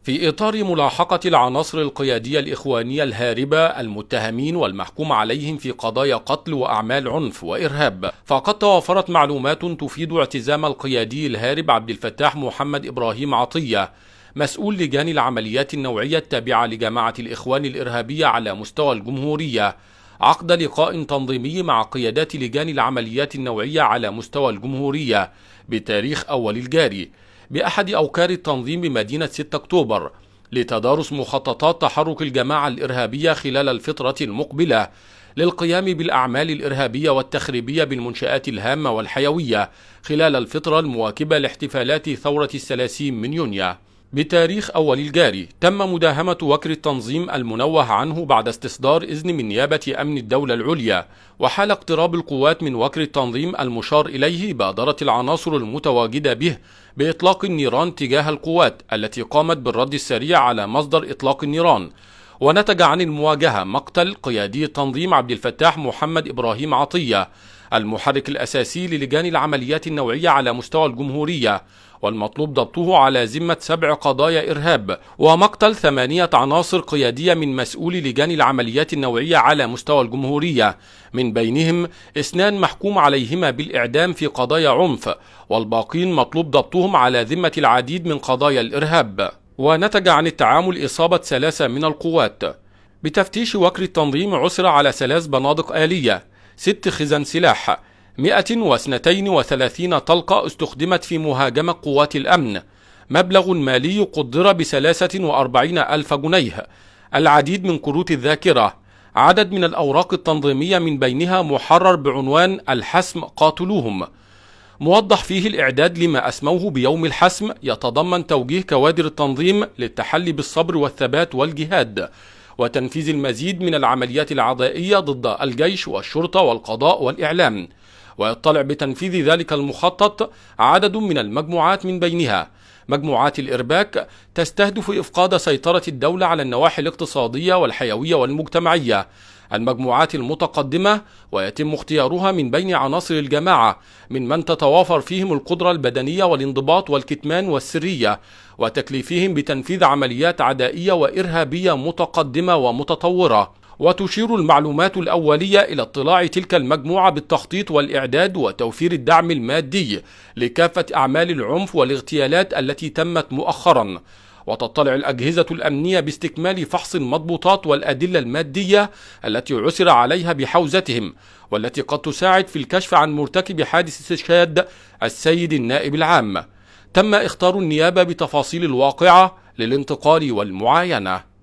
في إطار ملاحقة العناصر القيادية الإخوانية الهاربة المتهمين والمحكوم عليهم في قضايا قتل وأعمال عنف وإرهاب، فقد توافرت معلومات تفيد اعتزام القيادي الهارب عبد الفتاح محمد إبراهيم عطية مسؤول لجان العمليات النوعية التابعة لجماعة الإخوان الإرهابية على مستوى الجمهورية عقد لقاء تنظيمي مع قيادات لجان العمليات النوعية على مستوى الجمهورية بتاريخ أول الجاري بأحد أوكار التنظيم بمدينة 6 أكتوبر لتدارس مخططات تحرك الجماعة الإرهابية خلال الفترة المقبلة للقيام بالأعمال الإرهابية والتخريبية بالمنشآت الهامة والحيوية خلال الفترة المواكبة لاحتفالات ثورة 30 من يونيو. بتاريخ أول الجاري تم مداهمة وكر التنظيم المنوه عنه بعد استصدار إذن من نيابة أمن الدولة العليا، وحال اقتراب القوات من وكر التنظيم المشار إليه بادرت العناصر المتواجدة به بإطلاق النيران تجاه القوات التي قامت بالرد السريع على مصدر إطلاق النيران، ونتج عن المواجهة مقتل قيادي التنظيم عبد الفتاح محمد إبراهيم عطية المحرك الأساسي للجان العمليات النوعية على مستوى الجمهورية، والمطلوب ضبطه على ذمة 7 قضايا إرهاب، ومقتل 8 عناصر قيادية من مسؤولي لجان العمليات النوعية على مستوى الجمهورية، من بينهم 2 محكوم عليهما بالإعدام في قضايا عنف، والباقين مطلوب ضبطهم على ذمة العديد من قضايا الإرهاب. ونتج عن التعامل إصابة 3 من القوات. بتفتيش وكر التنظيم عثر على 3 بنادق آلية، 6 خزن سلاح، 132 طلقة استخدمت في مهاجمة قوات الأمن، مبلغ مالي قدر ب43 ألف جنيه، العديد من كروت الذاكرة، عدد من الأوراق التنظيمية من بينها محرر بعنوان الحسم قاتلوهم، موضح فيه الإعداد لما أسموه بيوم الحسم، يتضمن توجيه كوادر التنظيم للتحلي بالصبر والثبات والجهاد وتنفيذ المزيد من العمليات العدائية ضد الجيش والشرطة والقضاء والإعلام، ويطلع بتنفيذ ذلك المخطط عدد من المجموعات من بينها مجموعات الإرباك تستهدف إفقاد سيطرة الدولة على النواحي الاقتصادية والحيوية والمجتمعية، المجموعات المتقدمة ويتم اختيارها من بين عناصر الجماعة من تتوافر فيهم القدرة البدنية والانضباط والكتمان والسرية، وتكليفهم بتنفيذ عمليات عدائية وإرهابية متقدمة ومتطورة. وتشير المعلومات الأولية إلى اطلاع تلك المجموعة بالتخطيط والإعداد وتوفير الدعم المادي لكافة أعمال العنف والاغتيالات التي تمت مؤخرا، وتطلع الأجهزة الأمنية باستكمال فحص المضبوطات والأدلة المادية التي عثر عليها بحوزتهم، والتي قد تساعد في الكشف عن مرتكب حادث استشهاد السيد النائب العام. تم اختار النيابة بتفاصيل الواقعة للانتقال والمعاينة.